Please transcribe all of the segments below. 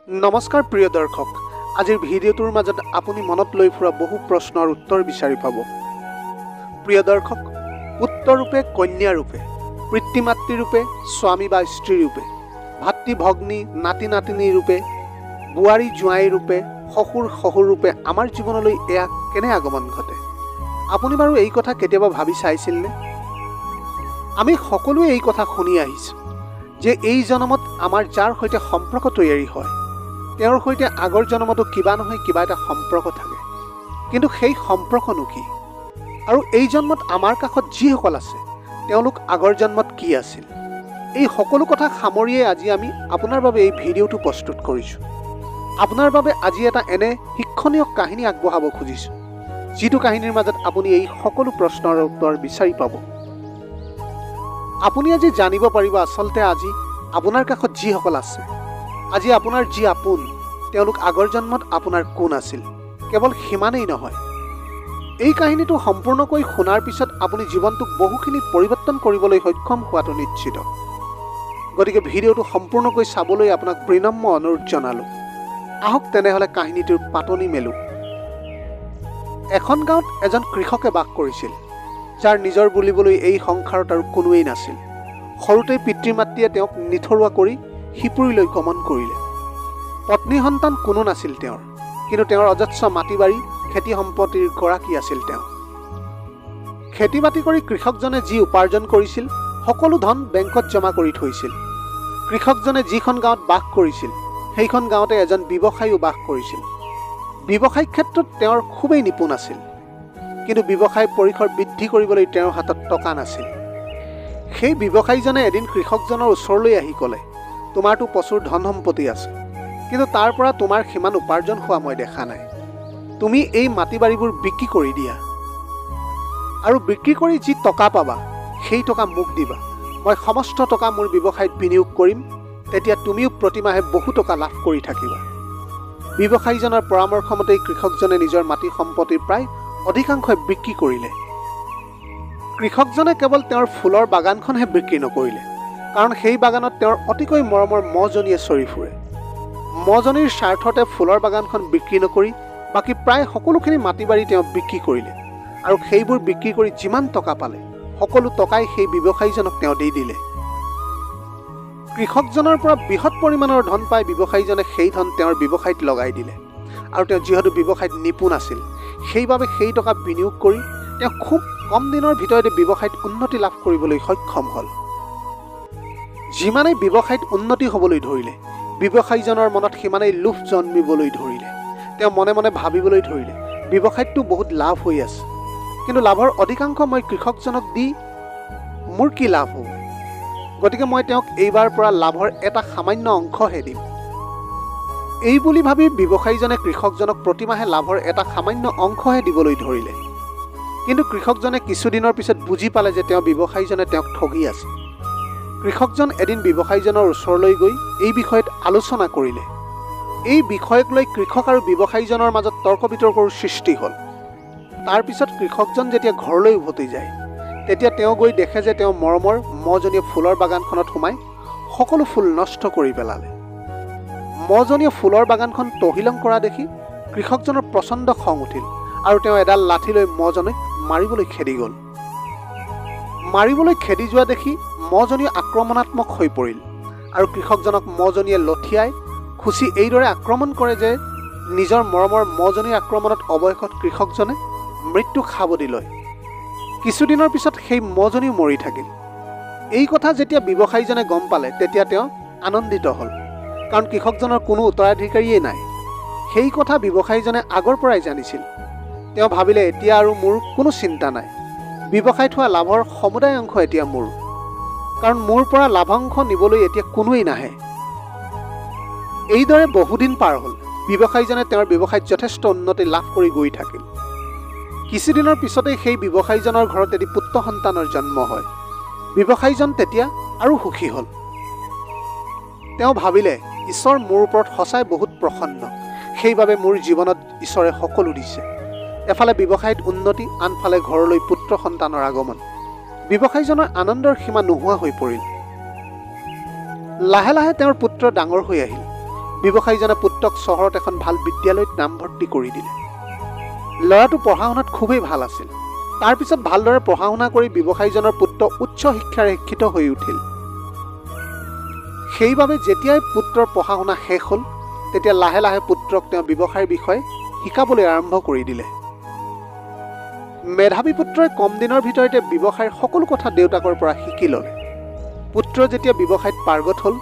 নমস্কাৰ প্ৰিয় দৰ্শক, আজিৰ ভিডিঅ'টোৰ মাজত আপুনি মনত লৈ ফুৰা বহু প্ৰশ্নৰ উত্তৰ বিচাৰি পাব। প্ৰিয় দৰ্শক, পুত্ৰ ৰূপে, কন্যা ৰূপে, পিতৃ মাতৃ ৰূপে, স্বামী বা স্ত্ৰী ৰূপে, ভাতৃ ভগ্নী, নাতি নাতিনী ৰূপে, বোৱাৰী জোঁৱাই ৰূপে, শহুৰ শহুৰ ৰূপে আমাৰ জীৱনলৈ এয়া কেনে আগমন ঘটে? আপুনি বাৰু এই কথা কেতিয়াবা ভাবি চাইছিলনে? আমি সকলোৱে এই কথা শুনি আহিছোঁ যে এই জন্মত আমাৰ যাৰ সৈতে সম্পৰ্ক তৈয়াৰী হয় তেওঁৰ সৈতে আগৰ জন্মতো কিবা নহয় কিবা এটা সম্পৰ্ক থাকে। কিন্তু সেই সম্পৰ্কনো কি? আৰু এই জন্মত আমাৰ কাষত যিসকল আছে তেওঁলোক আগৰ জন্মত কি আছিল? এই সকলো কথা সামৰিয়ে আজি আমি আপোনাৰ বাবে এই ভিডিঅ'টো প্ৰস্তুত কৰিছোঁ। আপোনাৰ বাবে আজি এটা এনে শিক্ষণীয় কাহিনী আগবঢ়াব খুজিছোঁ, যিটো কাহিনীৰ মাজত আপুনি এই সকলো প্ৰশ্নৰ উত্তৰ বিচাৰি পাব। আপুনি আজি জানিব পাৰিব আচলতে আজি আপোনাৰ কাষত যিসকল আছে, আজি আপোনাৰ যি আপোন, তেওঁলোক আগৰ জন্মত আপোনাৰ কোন আছিল। কেৱল সিমানেই নহয়, এই কাহিনীটো সম্পূৰ্ণকৈ শুনাৰ পিছত আপুনি জীৱনটোক বহুখিনি পৰিৱৰ্তন কৰিবলৈ সক্ষম হোৱাটো নিশ্চিত। গতিকে ভিডিঅ'টো সম্পূৰ্ণকৈ চাবলৈ আপোনাক বিনম্ৰ অনুৰোধ জনালোঁ। আহক তেনেহ'লে কাহিনীটোৰ পাতনি মেলোঁ। এখন গাঁৱত এজন কৃষকে বাস কৰিছিল, যাৰ নিজৰ বুলিবলৈ এই সংসাৰত আৰু কোনোৱেই নাছিল। সৰুতেই পিতৃ মাতৃয়ে তেওঁক নিথৰুৱা কৰি শিপুৰীলৈ গমন কৰিলে। পত্নী সন্তান কোনো নাছিল তেওঁৰ, কিন্তু তেওঁৰ অজস্ৰ মাটি বাৰী, খেতি সম্পত্তিৰ গৰাকী আছিল তেওঁ। খেতি বাতি কৰি কৃষকজনে যি উপাৰ্জন কৰিছিল সকলো ধন বেংকত জমা কৰি থৈছিল। কৃষকজনে যিখন গাঁৱত বাস কৰিছিল সেইখন গাঁৱতে এজন ব্যৱসায়ীও বাস কৰিছিল। ব্যৱসায়িক ক্ষেত্ৰত তেওঁৰ খুবেই নিপুণ আছিল, কিন্তু ব্যৱসায় পৰিসৰ বৃদ্ধি কৰিবলৈ তেওঁৰ হাতত টকা নাছিল। সেই ব্যৱসায়ীজনে এদিন কৃষকজনৰ ওচৰলৈ আহি ক'লে, তোমাৰতো প্ৰচুৰ ধন সম্পত্তি আছে, কিন্তু তাৰ পৰা তোমাৰ সিমান উপাৰ্জন হোৱা মই দেখা নাই। তুমি এই মাটি বাৰীবোৰ বিক্ৰী কৰি দিয়া, আৰু বিক্ৰী কৰি যি টকা পাবা সেই টকা মোক দিবা। মই সমস্ত টকা মোৰ ব্যৱসায়ত বিনিয়োগ কৰিম, তেতিয়া তুমিও প্ৰতিমাহে বহু টকা লাভ কৰি থাকিবা। ব্যৱসায়ীজনৰ পৰামৰ্শমতেই কৃষকজনে নিজৰ মাটি সম্পত্তিৰ প্ৰায় অধিকাংশই বিক্ৰী কৰিলে। কৃষকজনে কেৱল তেওঁৰ ফুলৰ বাগানখনহে বিক্ৰী নকৰিলে, কাৰণ সেই বাগানত তেওঁৰ অতিকৈ মৰমৰ মহজনীয়ে চৰি ফুৰে। মহজনীৰ স্বাৰ্থতে ফুলৰ বাগানখন বিক্ৰী নকৰি বাকী প্ৰায় সকলোখিনি মাটি বাৰী তেওঁ বিক্ৰী কৰিলে, আৰু সেইবোৰ বিক্ৰী কৰি যিমান টকা পালে সকলো টকাই সেই ব্যৱসায়ীজনক তেওঁ দি দিলে। কৃষকজনৰ পৰা বৃহৎ পৰিমাণৰ ধন পাই ব্যৱসায়ীজনে সেই ধন তেওঁৰ ব্যৱসায়ত লগাই দিলে, আৰু তেওঁ যিহেতু ব্যৱসায়ত নিপুণ আছিল সেইবাবে সেই টকা বিনিয়োগ কৰি তেওঁ খুব কম দিনৰ ভিতৰতে ব্যৱসায়ত উন্নতি লাভ কৰিবলৈ সক্ষম হ'ল। যিমানেই ব্যৱসায়ত উন্নতি হ'বলৈ ধৰিলে ব্যৱসায়ীজনৰ মনত সিমানেই লোভ জন্মিবলৈ ধৰিলে। তেওঁ মনে মনে ভাবিবলৈ ধৰিলে, ব্যৱসায়তটো বহুত লাভ হৈ আছে, কিন্তু লাভৰ অধিকাংশ মই কৃষকজনক দি মোৰ কি লাভ হ'ব? গতিকে মই তেওঁক এইবাৰ পৰা লাভৰ এটা সামান্য অংশহে দিম। এই বুলি ভাবি ব্যৱসায়ীজনে কৃষকজনক প্ৰতিমাহে লাভৰ এটা সামান্য অংশহে দিবলৈ ধৰিলে। কিন্তু কৃষকজনে কিছুদিনৰ পিছত বুজি পালে যে তেওঁ ব্যৱসায়ীজনে তেওঁক ঠগি আছে। কৃষকজন এদিন ব্যৱসায়ীজনৰ ওচৰলৈ গৈ এই বিষয়ত আলোচনা কৰিলে। এই বিষয়ক লৈ কৃষক আৰু ব্যৱসায়ীজনৰ মাজত তৰ্ক বিতৰ্কৰ সৃষ্টি হ'ল। তাৰপিছত কৃষকজন যেতিয়া ঘৰলৈ উভতি যায়, তেতিয়া তেওঁ গৈ দেখে যে তেওঁ মৰমৰ মহজনীয়ে ফুলৰ বাগানখনত সোমাই সকলো ফুল নষ্ট কৰি পেলালে। মহজনীয়ে ফুলৰ বাগানখন তহিলং কৰা দেখি কৃষকজনৰ প্ৰচণ্ড খং উঠিল, আৰু তেওঁ এডাল লাঠি লৈ মহজনীক মাৰিবলৈ খেদি গ'ল। মাৰিবলৈ খেদি যোৱা দেখি মহজনী আক্ৰমণাত্মক হৈ পৰিল, আৰু কৃষকজনক মহজনীয়ে লঠিয়াই খুচি এইদৰে আক্ৰমণ কৰে যে নিজৰ মৰমৰ মহজনীৰ আক্ৰমণত অৱশেষত কৃষকজনে মৃত্যু সাৱটি লয়। কিছুদিনৰ পিছত সেই মহজনীও মৰি থাকিল। এই কথা যেতিয়া ব্যৱসায়ীজনে গম পালে তেতিয়া তেওঁ আনন্দিত হ'ল, কাৰণ কৃষকজনৰ কোনো উত্তৰাধিকাৰীয়ে নাই। সেই কথা ব্যৱসায়ীজনে আগৰ পৰাই জানিছিল। তেওঁ ভাবিলে, এতিয়া আৰু মোৰ কোনো চিন্তা নাই, ব্যৱসায়ত হোৱা লাভৰ সমুদায় অংশ এতিয়া মোৰ, কাৰণ মোৰ পৰা লাভাংশ নিবলৈ এতিয়া কোনোৱেই নাহে। এইদৰে বহুদিন পাৰ হ'ল। ব্যৱসায়ীজনে তেওঁৰ ব্যৱসায়ত যথেষ্ট উন্নতি লাভ কৰি গৈ থাকিল। কিছুদিনৰ পিছতেই সেই ব্যৱসায়ীজনৰ ঘৰত এটি পুত্ৰ সন্তানৰ জন্ম হয়। ব্যৱসায়ীজন তেতিয়া আৰু সুখী হ'ল। তেওঁ ভাবিলে, ঈশ্বৰ মোৰ ওপৰত সঁচাই বহুত প্ৰসন্ন, সেইবাবে মোৰ জীৱনত ঈশ্বৰে সকলো দিছে। এফালে ব্যৱসায়ত উন্নতি, আনফালে ঘৰলৈ পুত্ৰ সন্তানৰ আগমন। ব্যৱসায়ীজনৰ আনন্দৰ সীমা নোহোৱা হৈ পৰিল। লাহে লাহে তেওঁৰ পুত্ৰ ডাঙৰ হৈ আহিল। ব্যৱসায়ীজনে পুত্ৰক চহৰত এখন ভাল বিদ্যালয়ত নামভৰ্তি কৰি দিলে। ল'ৰাটো পঢ়া শুনাত খুবেই ভাল আছিল। তাৰ পিছত ভালদৰে পঢ়া শুনা কৰি ব্যৱসায়ীজনৰ পুত্ৰ উচ্চ শিক্ষাৰে শিক্ষিত হৈ উঠিল। সেইবাবে যেতিয়াই পুত্ৰৰ পঢ়া শুনা শেষ হ'ল, তেতিয়া লাহে লাহে পুত্ৰক তেওঁ ব্যৱসায়ৰ বিষয়ে শিকাবলৈ আৰম্ভ কৰি দিলে। মেধাৱী পুত্ৰই কম দিনৰ ভিতৰতে ব্যৱসায়ৰ সকলো কথা দেউতাকৰ পৰা শিকি ল'লে। পুত্ৰ যেতিয়া ব্যৱসায়ত পাৰ্গত হ'ল,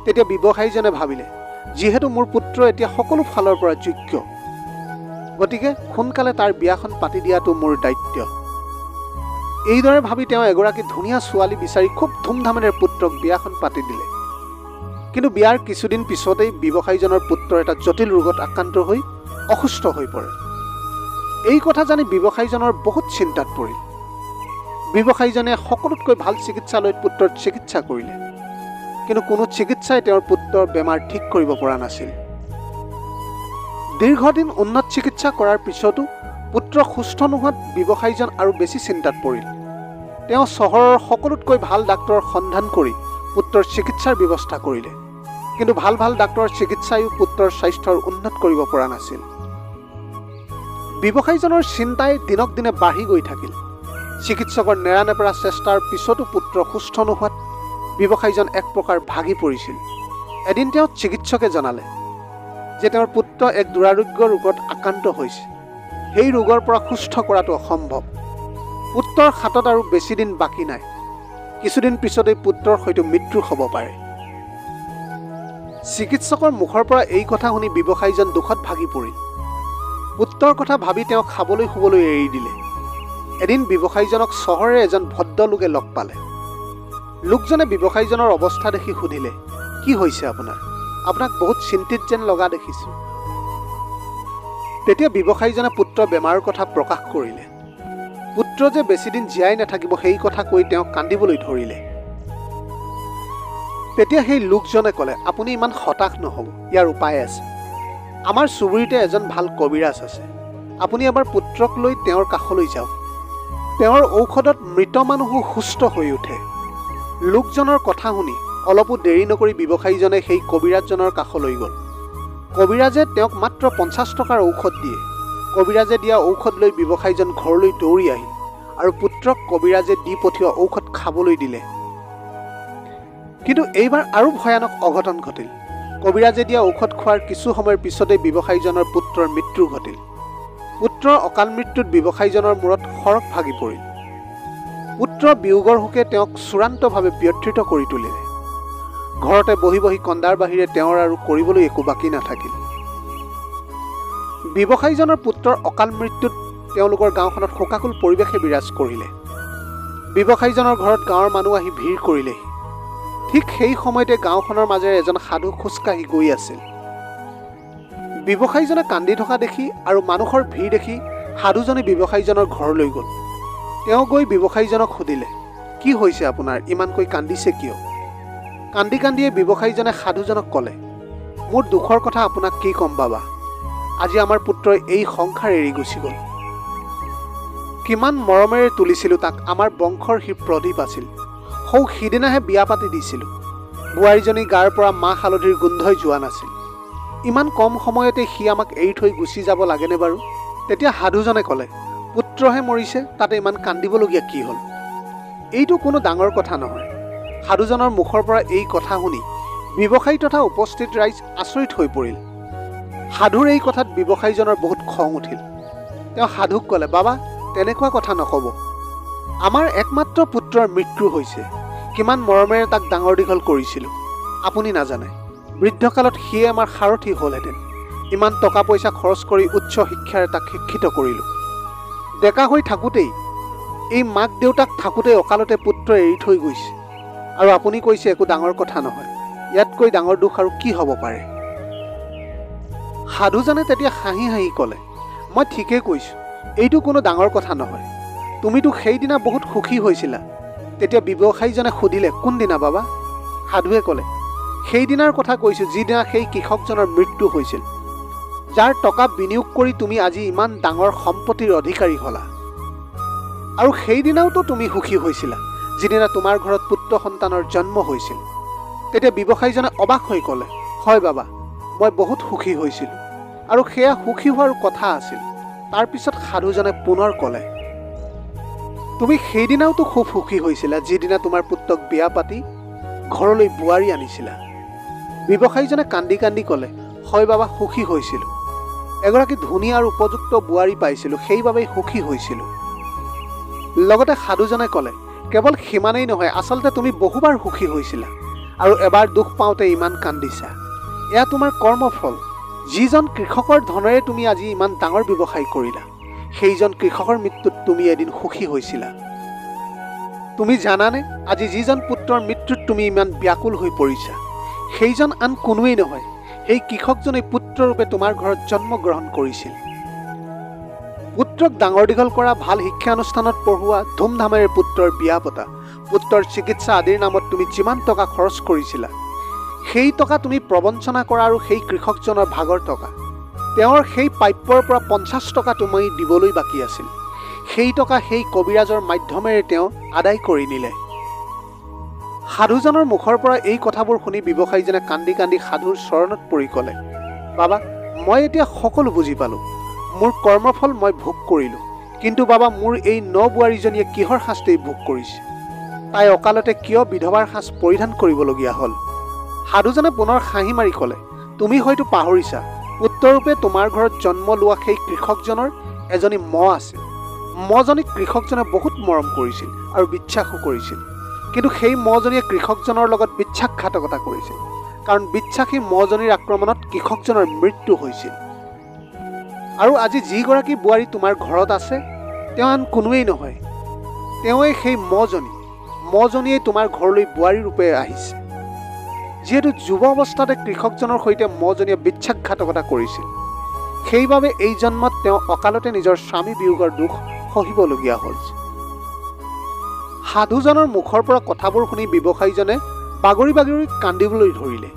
তেতিয়া ব্যৱসায়ীজনে ভাবিলে, যিহেতু মোৰ পুত্ৰ এতিয়া সকলো ফালৰ পৰা যোগ্য, গতিকে সোনকালে তাৰ বিয়াখন পাতি দিয়াটো মোৰ দায়িত্ব। এইদৰে ভাবি তেওঁ এগৰাকী ধুনীয়া ছোৱালী বিচাৰি খুব ধুমধামেৰে পুত্ৰক বিয়াখন পাতি দিলে। কিন্তু বিয়াৰ কিছুদিন পিছতেই ব্যৱসায়ীজনৰ পুত্ৰ এটা জটিল ৰোগত আক্ৰান্ত হৈ অসুস্থ হৈ পৰে। এই কথা জানি ব্যৱসায়ীজনৰ বহুত চিন্তাত পৰিল। ব্যৱসায়ীজনে সকলোতকৈ ভাল চিকিৎসালয়ত পুত্ৰৰ চিকিৎসা কৰিলে, কিন্তু কোনো চিকিৎসাই তেওঁৰ পুত্ৰৰ বেমাৰ ঠিক কৰিব পৰা নাছিল। দীৰ্ঘদিন উন্নত চিকিৎসা কৰাৰ পিছতো পুত্ৰ সুস্থ নোহোৱাত ব্যৱসায়ীজন আৰু বেছি চিন্তাত পৰিল। তেওঁ চহৰৰ সকলোতকৈ ভাল ডাক্তৰৰ সন্ধান কৰি পুত্ৰৰ চিকিৎসাৰ ব্যৱস্থা কৰিলে, কিন্তু ভাল ভাল ডাক্তৰৰ চিকিৎসায়ো পুত্ৰৰ স্বাস্থ্যৰ উন্নত কৰিব পৰা নাছিল। ব্যৱসায়ীজনৰ চিন্তাই দিনক দিনে বাঢ়ি গৈ থাকিল। চিকিৎসকৰ নেৰানেপেৰা চেষ্টাৰ পিছতো পুত্ৰ সুস্থ নোহোৱাত ব্যৱসায়ীজন এক প্ৰকাৰ ভাগি পৰিছিল। এদিন তেওঁ চিকিৎসকে জনালে যে তেওঁৰ পুত্ৰ এক দুৰাৰোগ্য ৰোগত আক্ৰান্ত হৈছে। সেই ৰোগৰ পৰা সুস্থ কৰাটো অসম্ভৱ। পুত্ৰৰ হাতত আৰু বেছি দিন বাকী নাই। কিছুদিন পিছতেই পুত্ৰৰ হয়তো মৃত্যু হ'ব পাৰে। চিকিৎসকৰ মুখৰ পৰা এই কথা শুনি ব্যৱসায়ীজন দুখত ভাগি পৰিল। পুত্ৰৰ কথা ভাবি তেওঁ খাবলৈ শুবলৈ এৰি দিলে। এদিন ব্যৱসায়ীজনক চহৰৰে এজন ভদ্ৰ লোকে লগ পালে। লোকজনে ব্যৱসায়ীজনৰ অৱস্থা দেখি সুধিলে, কি হৈছে আপোনাৰ? আপোনাক বহুত চিন্তিত যেন লগা দেখিছোঁ। তেতিয়া ব্যৱসায়ীজনে পুত্ৰৰ বেমাৰৰ কথা প্ৰকাশ কৰিলে। পুত্ৰ যে বেছিদিন জীয়াই নাথাকিব সেই কথা কৈ তেওঁ কান্দিবলৈ ধৰিলে। তেতিয়া সেই লোকজনে ক'লে, আপুনি ইমান হতাশ নহ'ব, ইয়াৰ উপায় আছে। আমাৰ চুবুৰীতে এজন ভাল কবিৰাজ আছে। আপুনি এবাৰ পুত্ৰক লৈ তেওঁৰ কাষলৈ যাওক। তেওঁৰ ঔষধত মৃত মানুহো সুস্থ হৈ উঠে। লোকজনৰ কথা শুনি অলপো দেৰি নকৰি ব্যৱসায়ীজনে সেই কবিৰাজজনৰ কাষলৈ গ'ল। কবিৰাজে তেওঁক মাত্ৰ 50 টকাৰ ঔষধ দিয়ে। কবিৰাজে দিয়া ঔষধ লৈ ব্যৱসায়ীজন ঘৰলৈ দৌৰি আহিল আৰু পুত্ৰক কবিৰাজে দি পঠিওৱা ঔষধ খাবলৈ দিলে। কিন্তু এইবাৰ আৰু ভয়ানক অঘটন ঘটিল। কবিৰাজে দিয়া ঔষধ খোৱাৰ কিছু সময়ৰ পিছতেই ব্যৱসায়ীজনৰ পুত্ৰৰ মৃত্যু ঘটিল। পুত্ৰৰ অকাল মৃত্যুত ব্যৱসায়ীজনৰ মূৰত সৰগ ভাগি পৰিল। পুত্ৰৰ বিয়োগৰ শোকে তেওঁক চূড়ান্তভাৱে ব্যথিত কৰি তুলিলে। ঘৰতে বহি বহি কন্দাৰ বাহিৰে তেওঁৰ আৰু কৰিবলৈ একো বাকী নাথাকিল। ব্যৱসায়ীজনৰ পুত্ৰৰ অকাল মৃত্যুত তেওঁলোকৰ গাঁওখনত শোকাকুল পৰিৱেশে বিৰাজ কৰিলে। ব্যৱসায়ীজনৰ ঘৰত গাঁৱৰ মানুহ আহি ভিৰ কৰিলেহি। ঠিক সেই সময়তে গাঁওখনৰ মাজেৰে এজন সাধু খোজকাঢ়ি গৈ আছিল। ব্যৱসায়ীজনে কান্দি থকা দেখি আৰু মানুহৰ ভিৰ দেখি সাধুজনে ব্যৱসায়ীজনৰ ঘৰলৈ গ'ল। তেওঁ গৈ ব্যৱসায়ীজনক সুধিলে, কি হৈছে আপোনাৰ, ইমানকৈ কান্দিছে কিয়? কান্দি কান্দিয়ে ব্যৱসায়ীজনে সাধুজনক ক'লে, মোৰ দুখৰ কথা আপোনাক কি ক'ম বাবা, আজি আমাৰ পুত্ৰই এই সংসাৰ এৰি গুচি গ'ল। কিমান মৰমেৰে তুলিছিলোঁ তাক, আমাৰ বংশৰ সি প্ৰদীপ আছিল। সৌ সিদিনাহে বিয়া পাতি দিছিলোঁ। বোৱাৰীজনী গাৰ পৰা মাহ হালধিৰ গোন্ধই যোৱা নাছিল। ইমান কম সময়তে সি আমাক এৰি থৈ গুচি যাব লাগেনে বাৰু? তেতিয়া সাধুজনে ক'লে, পুত্ৰহে মৰিছে, তাতে ইমান কান্দিবলগীয়া কি হ'ল? এইটো কোনো ডাঙৰ কথা নহয়। সাধুজনৰ মুখৰ পৰা এই কথা শুনি ব্যৱসায়ী তথা উপস্থিত ৰাইজ আচৰিত হৈ পৰিল। সাধুৰ এই কথাত ব্যৱসায়ীজনৰ বহুত খং উঠিল। তেওঁ সাধুক ক'লে, বাবা তেনেকুৱা কথা নক'ব। আমাৰ একমাত্ৰ পুত্ৰৰ মৃত্যু হৈছে। কিমান মৰমেৰে তাক ডাঙৰ দীঘল কৰিছিলোঁ, আপুনি নাজানে। বৃদ্ধকালত সিয়ে আমাৰ সাৰথি হ'লহেঁতেন। ইমান টকা পইচা খৰচ কৰি উচ্চ শিক্ষাৰে তাক শিক্ষিত কৰিলোঁ। ডেকা হৈ থাকোঁতেই, এই মাক দেউতাক থাকোঁতেই অকালতে পুত্ৰ এৰি থৈ গৈছে, আৰু আপুনি কৈছে একো ডাঙৰ কথা নহয়। ইয়াতকৈ ডাঙৰ দুখ আৰু কি হ'ব পাৰে? সাধুজনে তেতিয়া হাঁহি হাঁহি ক'লে, মই ঠিকেই কৈছোঁ, এইটো কোনো ডাঙৰ কথা নহয়। তুমিতো সেইদিনা বহুত সুখী হৈছিলা। তেতিয়া ব্যৱসায়ীজনে সুধিলে, কোনদিনা বাবা? সাধুৱে ক'লে, সেইদিনাৰ কথা কৈছোঁ যিদিনা সেই কৃষকজনৰ মৃত্যু হৈছিল, যাৰ টকা বিনিয়োগ কৰি তুমি আজি ইমান ডাঙৰ সম্পত্তিৰ অধিকাৰী হ'লা। আৰু সেইদিনাওতো তুমি সুখী হৈছিলা যিদিনা তোমাৰ ঘৰত পুত্ৰ সন্তানৰ জন্ম হৈছিল। তেতিয়া ব্যৱসায়ীজনে অবাক হৈ ক'লে, হয় বাবা, মই বহুত সুখী হৈছিলোঁ আৰু সেয়া সুখী হোৱাৰ কথা আছিল। তাৰ পিছত সাধুজনে পুনৰ ক'লে, তুমি সেইদিনাওতো খুব সুখী হৈছিলা যিদিনা তোমাৰ পুত্ৰক বিয়া পাতি ঘৰলৈ বোৱাৰী আনিছিলা। ব্যৱসায়ীজনে কান্দি কান্দি ক'লে, হয় বাবা, সুখী হৈছিলোঁ। এগৰাকী ধুনীয়া আৰু উপযুক্ত বোৱাৰী পাইছিলোঁ, সেইবাবেই সুখী হৈছিলোঁ। লগতে সাধুজনে ক'লে, কেৱল সিমানেই নহয়, আচলতে তুমি বহুবাৰ সুখী হৈছিলা আৰু এবাৰ দুখ পাওঁতে ইমান কান্দিছা। এয়া তোমাৰ কৰ্মফল। যিজন কৃষকৰ ধনেৰে তুমি আজি ইমান ডাঙৰ ব্যৱসায় কৰিলা, সেইজন কৃষকৰ মৃত্যুত তুমি এদিন সুখী হৈছিলা। তুমি জানানে, আজি যিজন পুত্ৰৰ মৃত্যুত তুমি ইমান ব্যাকুল হৈ পৰিছা, সেইজন আন কোনোৱেই নহয়, সেই কৃষকজনে পুত্ৰৰূপে তোমাৰ ঘৰত জন্মগ্ৰহণ কৰিছিল। পুত্ৰক ডাঙৰ দীঘল কৰা, ভাল শিক্ষানুষ্ঠানত পঢ়োৱা, ধুমধামেৰে পুত্ৰৰ বিয়া পতা, পুত্ৰৰ চিকিৎসা আদিৰ নামত তুমি যিমান টকা খৰচ কৰিছিলা, সেই টকা তুমি প্ৰবঞ্চনা কৰা আৰু সেই কৃষকজনৰ ভাগৰ টকা। তেওঁৰ সেই প্ৰাপ্যৰ পৰা 50 টকা তুমি দিবলৈ বাকী আছিল। সেই টকা সেই কবিৰাজৰ মাধ্যমেৰে তেওঁ আদায় কৰি নিলে। সাধুজনৰ মুখৰ পৰা এই কথাবোৰ শুনি ব্যৱসায়ীজনে কান্দি কান্দি সাধুৰ চৰণত পৰি ক'লে, বাবা, মই এতিয়া সকলো বুজি পালোঁ। মোৰ কৰ্মফল মই ভোগ কৰিলোঁ, কিন্তু বাবা, মোৰ এই বোৱাৰীজনীয়ে কিহৰ শাস্তি ভোগ কৰিছে? তাই অকালতে কিয় বিধৱাৰ সাজ পৰিধান কৰিবলগীয়া হ'ল? সাধুজনে পুনৰ হাঁহি মাৰি ক'লে, তুমি হয়তো পাহৰিছা, পুত্ৰৰূপে তোমাৰ ঘৰত জন্ম লোৱা সেই কৃষকজনৰ এজনী আছিল। জনীক কৃষকজনে বহুত মৰম কৰিছিল আৰু বিশ্বাসো কৰিছিল। কিন্তু সেই জনীয়ে কৃষকজনৰ লগত বিশ্বাসঘাতকতা কৰিছিল, কাৰণ বিশ্বাসী জনীৰ আক্ৰমণত কৃষকজনৰ মৃত্যু হৈছিল। আৰু আজি যিগৰাকী বোৱাৰী তোমাৰ ঘৰত আছে, তেওঁ আন কোনোৱেই নহয়, তেওঁৱেই সেই জনীয়ে তোমাৰ ঘৰলৈ বোৱাৰী ৰূপে আহিছে। যিহেতু যুৱ অৱস্থাতে কৃষকজনৰ সৈতে জনীয়ে বিশ্বাসঘাতকতা কৰিছিল, সেইবাবে এই জন্মত তেওঁ অকালতে নিজৰ স্বামী বিয়োগৰ দুখ সহিবলগীয়া হ'ল। সাধুজনৰ মুখৰ পৰা কথাবোৰ শুনি ব্যৱসায়ীজনে বাগৰি বাগৰি কান্দিবলৈ ধৰিলে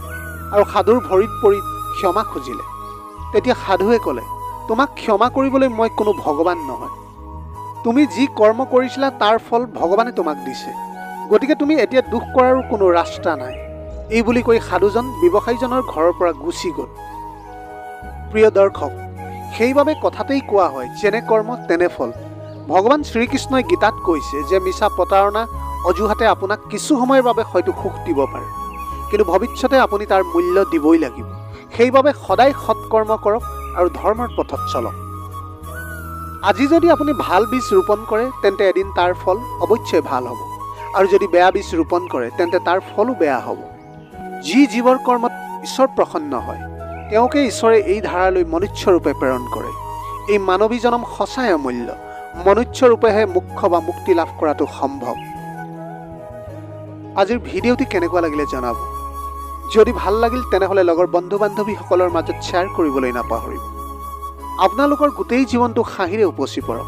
আৰু সাধুৰ ভৰিত পৰি ক্ষমা খুজিলে। তেতিয়া সাধুৱে ক'লে, তোমাক ক্ষমা কৰিবলৈ মই কোনো ভগৱান নহয়। তুমি যি কৰ্ম কৰিছিলা তাৰ ফল ভগৱানে তোমাক দিছে, গতিকে তুমি এতিয়া দুখ কৰাৰো কোনো ৰাস্তা নাই। এই বুলি কৈ সাধুজন ব্যৱসায়ীজনৰ ঘৰৰ পৰা গুচি গ'ল। প্ৰিয় দৰ্শক, সেইবাবে কথাতেই কোৱা হয়, যেনে কৰ্ম তেনে ফল। ভগৱান শ্ৰীকৃষ্ণই গীতাত কৈছে যে মিছা প্ৰতাৰণা অজুহাতে আপোনাক কিছু সময়ৰ বাবে হয়তো সুখ দিব পাৰে, কিন্তু ভৱিষ্যতে আপুনি তাৰ মূল্য দিবই লাগিব। সেইবাবে সদায় সৎকৰ্ম কৰক আৰু ধৰ্মৰ পথত চলক। আজি যদি আপুনি ভাল বীজ ৰোপণ কৰে, তেন্তে এদিন তাৰ ফল অৱশ্যে ভাল হ'ব, আৰু যদি বেয়া বীজ ৰোপণ কৰে, তেন্তে তাৰ ফলো বেয়া হ'ব। যি জীৱৰ কৰ্মত ঈশ্বৰ প্ৰসন্ন হয়, তেওঁকে ঈশ্বৰে এই ধাৰালৈ মনুষ্যৰূপে প্ৰেৰণ কৰে। এই মানৱী জনম সঁচাই অমূল্য। মনুষ্যৰূপেহে মোক্ষ বা মুক্তি লাভ কৰাটো সম্ভৱ। আজিৰ ভিডিঅ'টি কেনেকুৱা লাগিলে জনাব। যদি ভাল লাগিল তেনেহ'লে লগৰ বন্ধু বান্ধৱীসকলৰ মাজত শ্বেয়াৰ কৰিবলৈ নাপাহৰিব। আপোনালোকৰ গোটেই জীৱনটো হাঁহিৰে উপচি পৰক।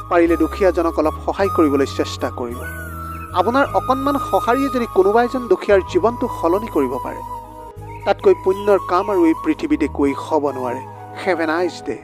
পাৰিলে দুখীয়াজনক অলপ সহায় কৰিবলৈ চেষ্টা কৰিব। আপোনাৰ অকণমান সঁহাৰিয়ে যদি কোনোবা এজন দুখীয়াৰ জীৱনটো সলনি কৰিব পাৰে, তাতকৈ পুণ্যৰ কাম আৰু এই পৃথিৱীত একোৱেই হ'ব নোৱাৰে। Have a nice day.